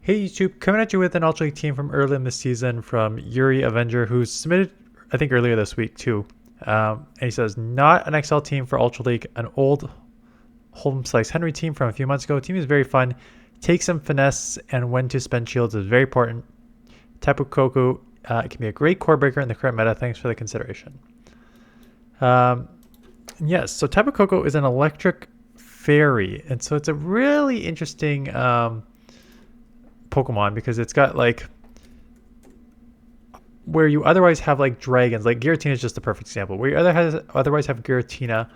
Hey YouTube, coming at you with an Ultra League team from early in the season from Yuri Avenger, who's submitted, I think, earlier this week too. And he says, not an XL team for Ultra League, an old Holm Slice Henry team from a few months ago. Team is very fun, takes some finesse, and when to spend shields is very important. Tapu Koko can be a great core breaker in the current meta. Thanks for the consideration. Yes, so Tapu Koko is an electric fairy, and so it's a really interesting Pokemon because it's got like where you otherwise have like dragons, like Giratina is just the perfect example, where you otherwise have Giratina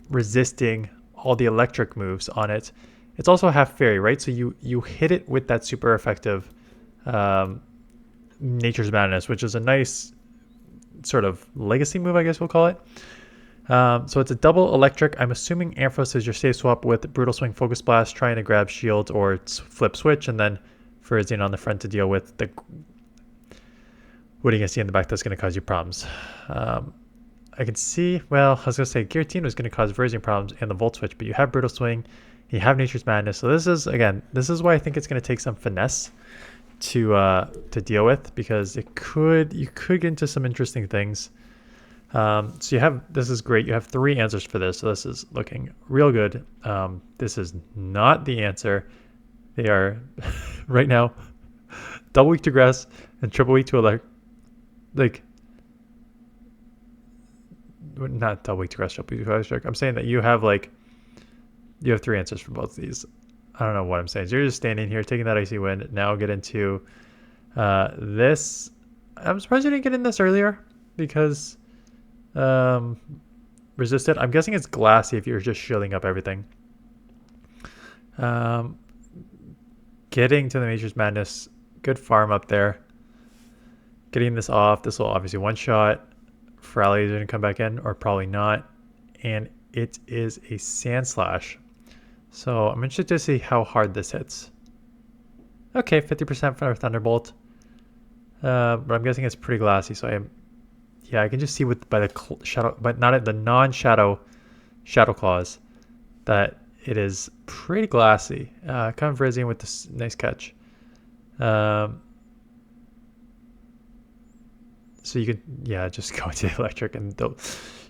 resisting all the electric moves on it. It's also half fairy, right? So you hit it with that super effective Nature's Madness, which is a nice sort of legacy move, I guess we'll call it. So it's a double electric. I'm assuming AMPHAROS is your safe swap with Brutal Swing, Focus Blast, trying to grab shield or flip switch, and then Virizion on the front to deal with the what are you going to see in the back that's going to cause you problems. I can see, well, I was going to say Giratina was going to cause Virizion problems and the Volt Switch, but you have Brutal Swing, you have Nature's Madness. So this is, again, this is why I think it's going to take some finesse to deal with, because you could get into some interesting things. So you have, this is great. You have 3 answers for this. So this is looking real good. This is not the answer. They are right now double weak to grass and triple weak to not double weak to grass, triple weak to electric. I'm saying that you have 3 answers for both of these. I don't know what I'm saying. So you're just standing here taking that icy wind. Now get into this. I'm surprised you didn't get in this earlier because resisted. I'm guessing it's glassy if you're just shielding up everything. Getting to the Nature's Madness, good farm up there. Getting this off. This will obviously one shot. Ferali is going to come back in, or probably not. And it is a Sand Slash. So I'm interested to see how hard this hits. Okay, 50% for Thunderbolt. But I'm guessing it's pretty glassy, so I can just see by the shadow, but not at the non-shadow Shadow Claws, that it is pretty glassy. Kind of Virizion with this nice catch. So you could, just go into the electric, and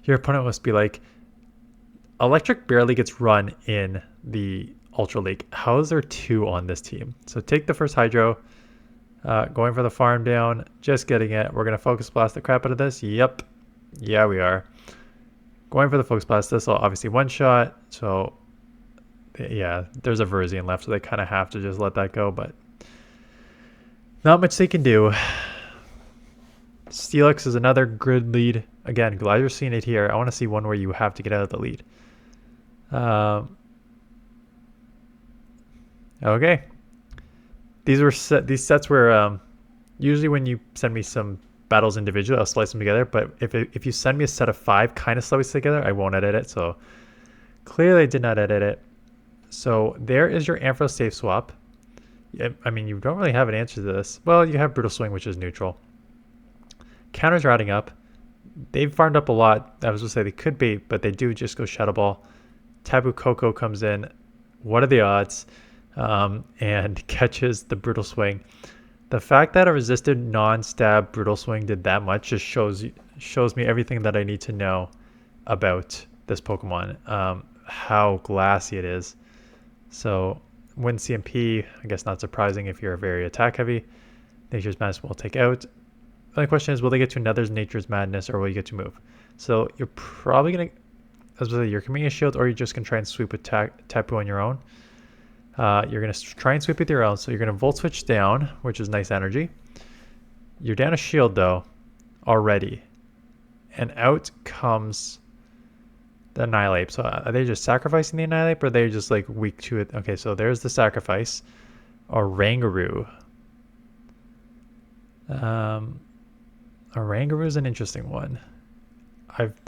your opponent must be like, electric barely gets run in the Ultra League. How is there 2 on this team? So take the first Hydro. Going for the farm down, just getting it. We're going to Focus Blast the crap out of this. Yep. Yeah, we are. Going for the Focus Blast. This will obviously one shot. So, yeah, there's a Virizion left, so they kind of have to just let that go, but not much they can do. Steelix is another good lead. Again, glad you're seeing it here. I want to see one where you have to get out of the lead. Okay. These sets were usually when you send me some battles individually, I'll slice them together. But if you send me a set of 5 kind of sliced together, I won't edit it. So clearly I did not edit it. So there is your AMPHAROS safe swap. I mean, you don't really have an answer to this. Well, you have Brutal Swing, which is neutral. Counters are adding up. They've farmed up a lot. I was going to say they could be, but they do just go Shadow Ball. Tapu Koko comes in. What are the odds? And catches the Brutal Swing. The fact that a resisted non-stab Brutal Swing did that much just shows me everything that I need to know about this Pokemon. How glassy it is. So when CMP, I guess not surprising if you're very attack heavy. Nature's Madness will take out. The only question is, will they get to another Nature's Madness, or will you get to move? So you're probably going to, as I say, you're committing a shield, or you're just going to try and sweep with Tapu on your own. You're going to try and sweep with your own, so you're going to Volt Switch down, which is nice energy. You're down a shield, though, already. And out comes the Annihilate. So are they just sacrificing the Annihilate, or are they just like weak to it? Okay, so there's the sacrifice. Orangaroo. Orangaroo is an interesting one.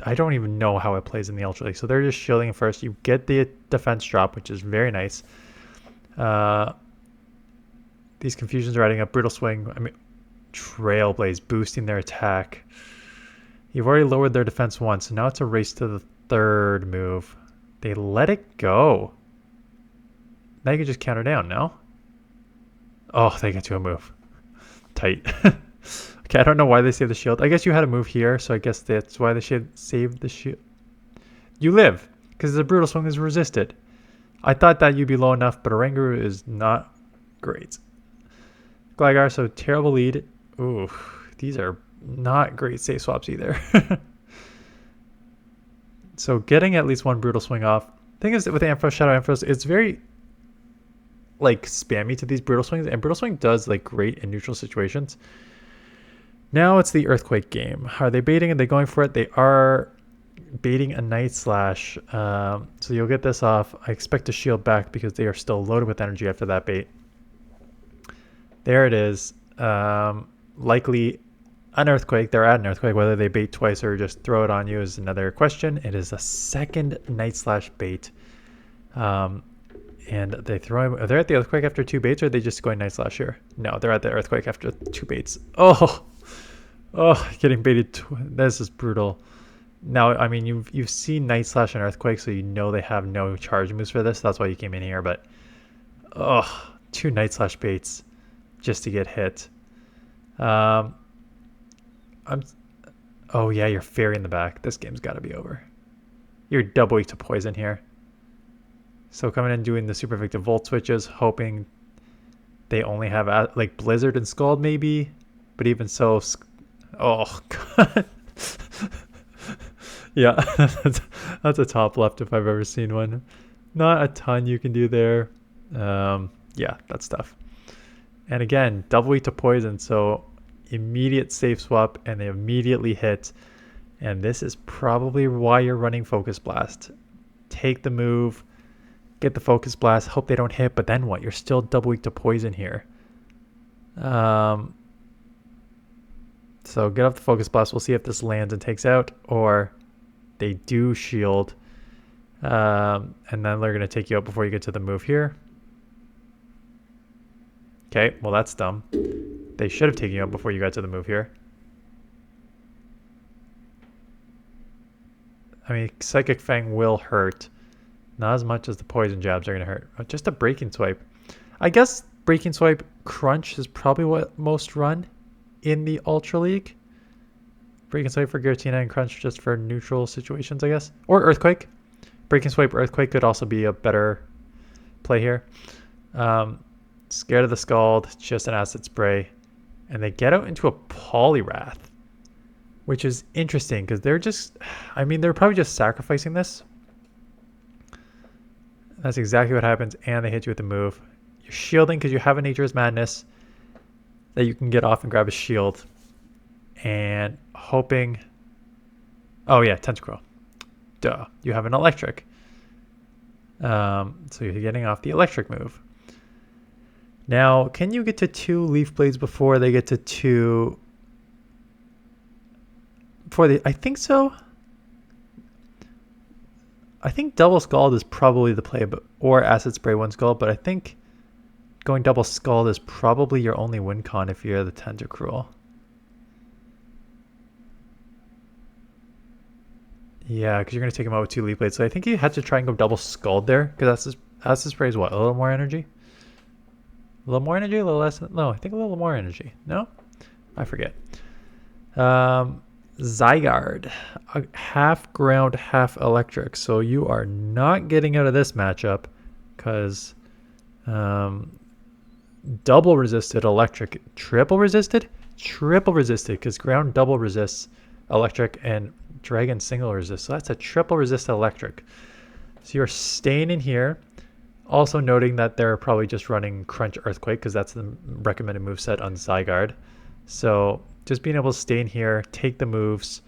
I don't even know how it plays in the Ultra League. So they're just shielding first. You get the defense drop, which is very nice. These confusions are adding up. Brutal Swing. I mean, Trailblaze boosting their attack. You've already lowered their defense once, so now it's a race to the 3rd move. They let it go. Now you can just counter down, no? Oh, they get to a move. Tight. Okay, I don't know why they saved the shield. I guess you had a move here, so I guess that's why they should save the shield. You live, because the Brutal Swing is resisted. I thought that you'd be low enough, but Oranguru is not great. Gligar, so terrible lead. Ooh, these are not great safe swaps either. So getting at least one Brutal Swing off. Thing is, with Ampharos, Shadow Ampharos, it's very like spammy to these Brutal Swings, and Brutal Swing does like great in neutral situations. Now it's the Earthquake game. Are they baiting? Are they going for it? They are baiting a Night Slash. So you'll get this off. I expect to shield back because they are still loaded with energy after that bait. There it is. Likely an Earthquake. They're at an Earthquake. Whether they bait twice or just throw it on you is another question. It is a second Night Slash bait. And they throw him. Are they at the Earthquake after 2 baits, or are they just going Night Slash here? No, they're at the Earthquake after 2 baits. Oh, getting baited. This is brutal. Now, I mean, you've seen Night Slash and Earthquake, so you know they have no charge moves for this. That's why you came in here. But 2 Night Slash baits just to get hit. Oh yeah, you're Fairy in the back. This game's got to be over. You're double weak to poison here. So coming in doing the super effective Volt switches, hoping they only have like Blizzard and Scald maybe, but even so, oh god. Yeah, that's a top left if I've ever seen one. Not a ton you can do there. Yeah, that's tough. And again, double weak to poison, so immediate safe swap, and they immediately hit. And this is probably why you're running Focus Blast. Take the move, get the Focus Blast, hope they don't hit, but then what? You're still double weak to poison here. So get off the Focus Blast. We'll see if this lands and takes out, or they do shield. And then they're going to take you out before you get to the move here. Okay, well that's dumb. They should have taken you out before you got to the move here. I mean, Psychic Fang will hurt. Not as much as the poison jabs are going to hurt. Just a Breaking Swipe. I guess Breaking Swipe Crunch is probably what most run in the Ultra League. Breaking Swipe for Giratina and Crunch just for neutral situations, I guess. Or Earthquake. Breaking Swipe Earthquake could also be a better play here. Scared of the Scald, just an Acid Spray. And they get out into a Poliwrath, which is interesting because they're just, I mean, they're probably just sacrificing this. That's exactly what happens, and they hit you with the move. You're shielding because you have a Nature's Madness that you can get off and grab a shield. And hoping... Oh yeah, Tentacruel. Duh. You have an Electric. So you're getting off the Electric move. Now, can you get to 2 Leaf Blades before they get to 2... I think so. I think double Scald is probably the play, or Acid Spray 1 Scald, but I think going double Scald is probably your only win con if you're the Tentacruel. Yeah, because you're going to take him out with 2 Leaf Blades. So I think you had to try and go double Scald there, because Acid Spray is what? A little more energy? A little more energy? A little less? No, I think a little more energy. No? I forget. Zygarde, half ground, half electric. So you are not getting out of this matchup because double resisted electric, triple resisted because ground double resists electric and dragon single resist. So that's a triple resist electric. So you're staying in here. Also noting that they're probably just running Crunch Earthquake because that's the recommended moveset on Zygarde. So just being able to stay in here, take the moves,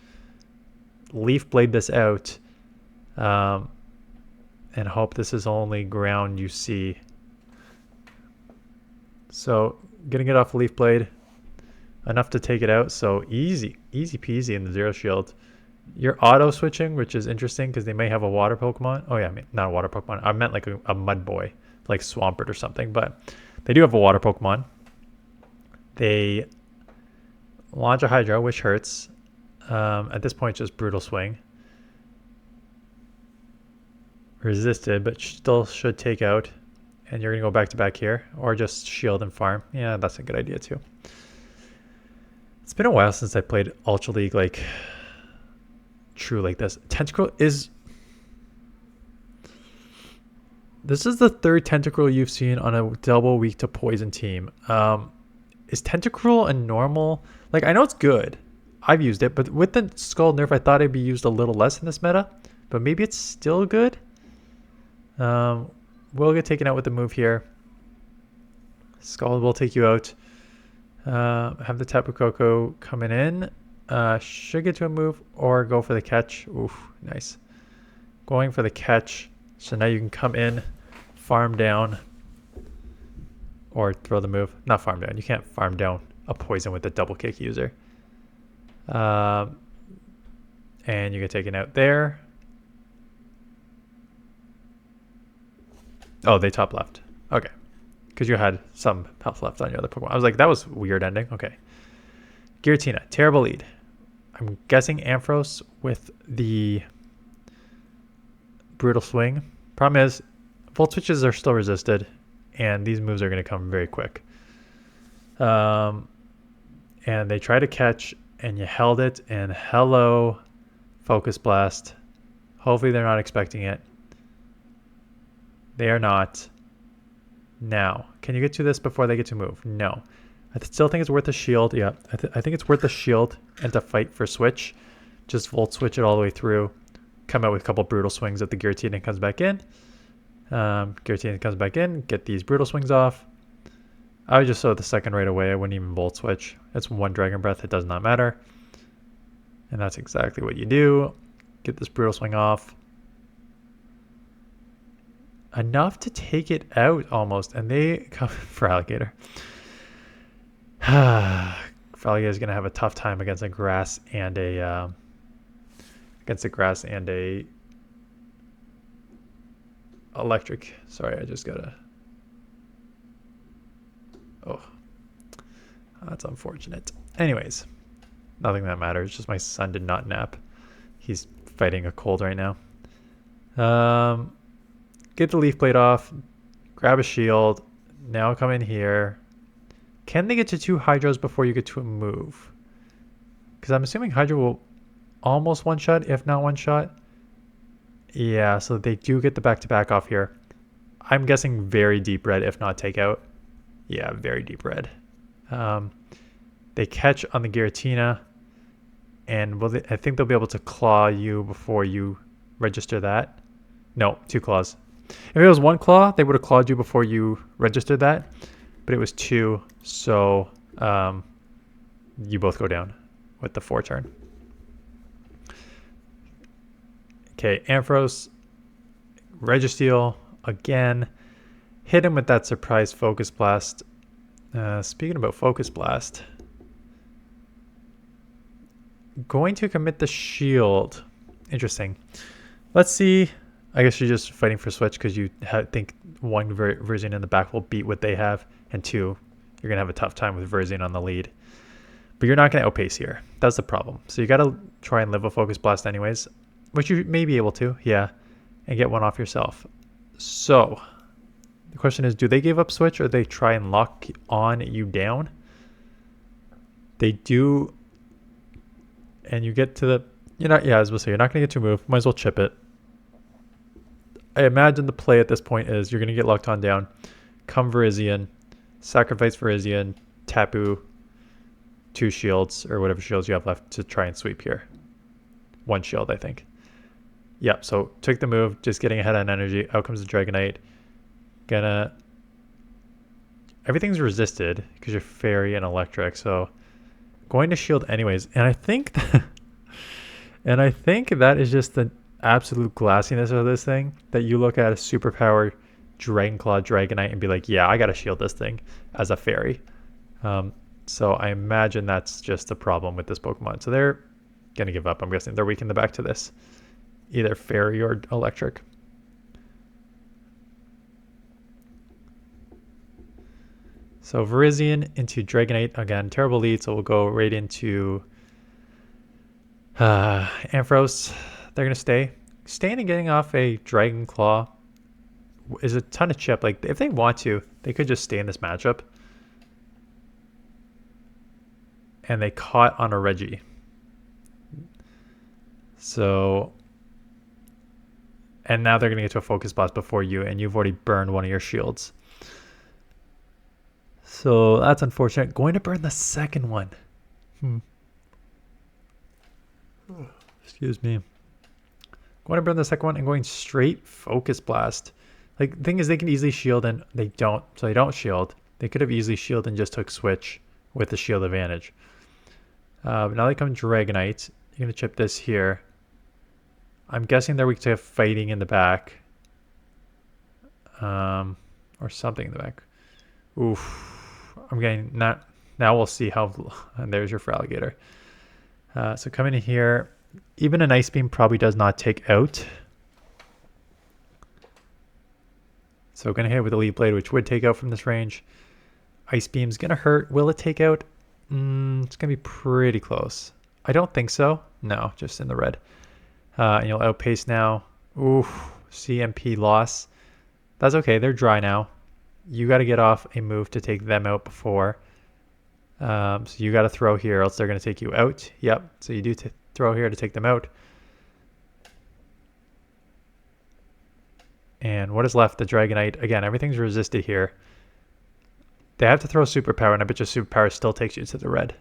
Leaf Blade this out, and hope this is only ground you see. So getting it off Leaf Blade, enough to take it out. So easy peasy in the Zero Shield. You're auto switching, which is interesting because they may have a water Pokemon. Oh yeah, I mean, not a water Pokemon. I meant like a mud boy, like Swampert or something. But they do have a water Pokemon. They launch a Hydro, which hurts. At this point, just Brutal Swing. Resisted, but still should take out. And you're going to go back to back here. Or just shield and farm. Yeah, that's a good idea too. It's been a while since I played Ultra League like true like this. Tentacruel is... This is the third Tentacruel you've seen on a double weak to poison team. Is Tentacruel a normal... Like, I know it's good. I've used it, but with the Skull nerf, I thought it'd be used a little less in this meta. But maybe it's still good. Will get taken out with the move here. Skull will take you out. Have the Tapu Koko coming in. Should get to a move or go for the catch. Oof, nice. Going for the catch. So now you can come in, farm down, or throw the move. Not farm down. You can't farm down a poison with the double kick user. And you get taken out there. Oh, they top left. Okay. Because you had some health left on your other Pokemon. I was like, that was weird ending. Okay. Giratina, terrible lead. I'm guessing Ampharos with the Brutal Swing. Problem is, Volt Switches are still resisted, and these moves are going to come very quick. And they try to catch, and you held it, and hello, Focus Blast. Hopefully they're not expecting it. They are not. Now, can you get to this before they get to move? No. I still think it's worth a shield. Yeah, I think it's worth a shield and to fight for switch. Just Volt Switch it all the way through. Come out with a couple Brutal Swings at the Giratina comes back in. Giratina comes back in. Get these Brutal Swings off. I would just throw the second right away. I wouldn't even Volt Switch. It's one Dragon Breath. It does not matter. And that's exactly what you do. Get this Brutal Swing off. Enough to take it out almost. And they come for Alligator. Alligator is going to have a tough time against a grass and a... electric. Sorry, I just gotta... Oh. That's unfortunate. Anyways. Nothing that matters. Just my son did not nap. He's fighting a cold right now. Get the Leaf Blade off. Grab a shield. Now come in here. Can they get to 2 Hydros before you get to a move? Because I'm assuming Hydro will almost one-shot, if not one-shot. Yeah, so they do get the back-to-back off here. I'm guessing very deep red, if not takeout. Yeah, very deep red. They catch on the Giratina, and I think they'll be able to claw you before you register that. No, 2 claws. If it was 1 claw, they would have clawed you before you registered that, but it was 2, so you both go down with the 4 turn. Okay, Ampharos, Registeel again. Hit him with that surprise Focus Blast. Speaking about Focus Blast, going to commit the shield. Interesting. Let's see. I guess you're just fighting for switch because you think 1 Verzion in the back will beat what they have, and 2, you're going to have a tough time with Verzion on the lead. But you're not going to outpace here. That's the problem. So you got to try and live a Focus Blast anyways, which you may be able to, yeah, and get 1 off yourself. So the question is, do they give up switch or they try and lock on you down? They do, and you get to the, you're not, yeah, I was going to say, you're not going to get to move. Might as well chip it. I imagine the play at this point is you're going to get locked on down, come Verizion, sacrifice Verizion, Tapu, 2 shields or whatever shields you have left to try and sweep here. 1 shield, I think. Yep, so took the move, just getting ahead on energy. Out comes the Dragonite. Everything's resisted because you're fairy and electric, so going to shield anyways. And I think that is just the absolute glassiness of this thing, that you look at a superpowered Dragonclaw Dragonite and be like, yeah, I gotta shield this thing as a fairy. So I imagine that's just the problem with this Pokemon. So they're gonna give up. I'm guessing they're weak in the back to this, either fairy or electric. So Verizion into Dragonite again, terrible lead. So we'll go right into Ampharos. They're gonna staying and getting off a Dragon Claw is a ton of chip. Like, if they want to, they could just stay in this matchup. And they caught on a Reggie. So, and now they're going to get to a focus blast before you, and you've already burned one of your shields. So that's unfortunate. Going to burn the second one. Excuse me. Going to burn the second one and going straight focus blast. Like, the thing is, they can easily shield and they don't. So they don't shield. They could have easily shielded and just took switch with the shield advantage. But now they come Dragonite. You're going to chip this here. I'm guessing they're weak to fighting in the back. Or something in the back. Oof. I'm getting not. Now we'll see how. And there's your Feraligatr. So coming in here, even an Ice Beam probably does not take out. So going to hit with a Leaf Blade, which would take out from this range. Ice Beam's going to hurt. Will it take out? It's going to be pretty close. I don't think so. No, just in the red. And you'll outpace now. Oof. CMP loss. That's okay. They're dry now. You got to get off a move to take them out before. So you got to throw here, else they're going to take you out. Yep. So you do throw here to take them out. And what is left? The Dragonite. Again, everything's resisted here. They have to throw Superpower, and I bet you Superpower still takes you to the red.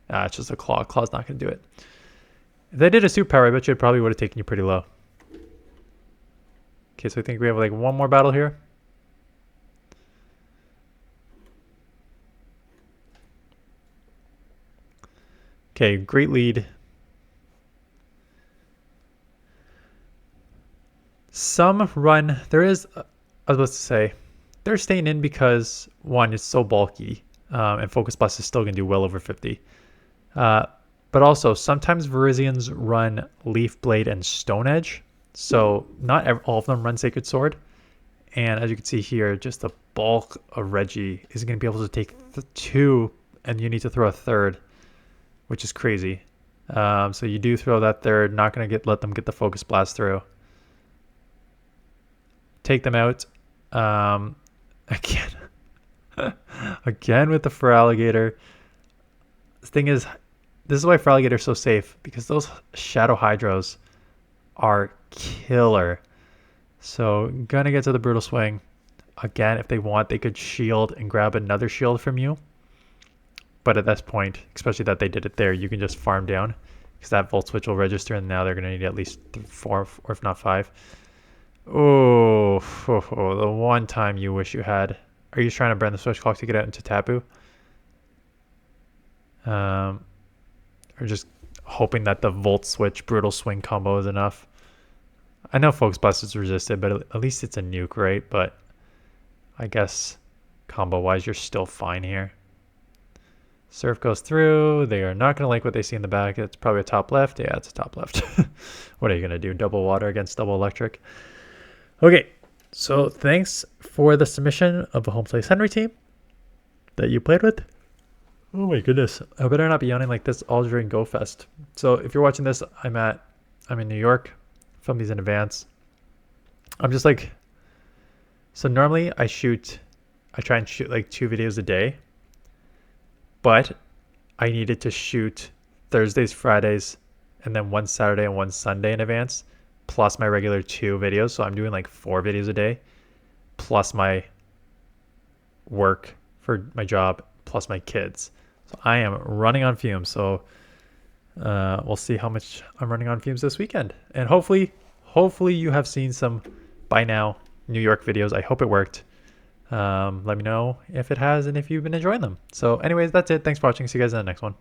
It's just a Claw. Claw's not going to do it. If they did a Superpower, I bet you it probably would have taken you pretty low. Okay, so I think we have like one more battle here. Okay, great lead. Some run, there is, I was about to say, they're staying in because, one, it's so bulky, and Focus Blast is still going to do well over 50. But also, sometimes Virizions run Leaf Blade and Stone Edge, so not all of them run Sacred Sword. And as you can see here, just the bulk of Reggie is going to be able to take two, and you need to throw a third, which is crazy. So you do throw that third, not going to let them get the Focus Blast through. Take them out. Again with the Feraligatr. The thing is, this is why Feraligatr is so safe, because those Shadow Hydros are killer. So gonna get to the Brutal Swing. Again, if they want, they could shield and grab another shield from you. But at this point, especially that they did it there, you can just farm down, because that Volt Switch will register, and now they're gonna need at least 4, or if not 5. Oh, the one time you wish you had. Are you trying to burn the switch clock to get out into Tapu? Or just hoping that the Volt Switch Brutal Swing combo is enough? I know Focus Blast is resisted, but at least it's a nuke, right? But I guess combo-wise, you're still fine here. Surf goes through. They are not going to like what they see in the back. It's probably a top left. Yeah, it's a top left. What are you going to do? Double water against double electric? Okay, so thanks for the submission of a Home Place Henry team that you played with. Oh my goodness. I better not be yawning like this all during Go Fest. So if you're watching this, I'm in New York. Film these in advance. I'm just like, so normally I try and shoot like 2 videos a day, but I needed to shoot Thursdays, Fridays, and then one Saturday and one Sunday in advance, plus my regular 2 videos. So I'm doing like 4 videos a day, plus my work for my job, plus my kids. So I am running on fumes. So we'll see how much I'm running on fumes this weekend. And hopefully you have seen some, by now, New York videos. I hope it worked. Let me know if it has and if you've been enjoying them. So anyways, that's it. Thanks for watching. See you guys in the next one.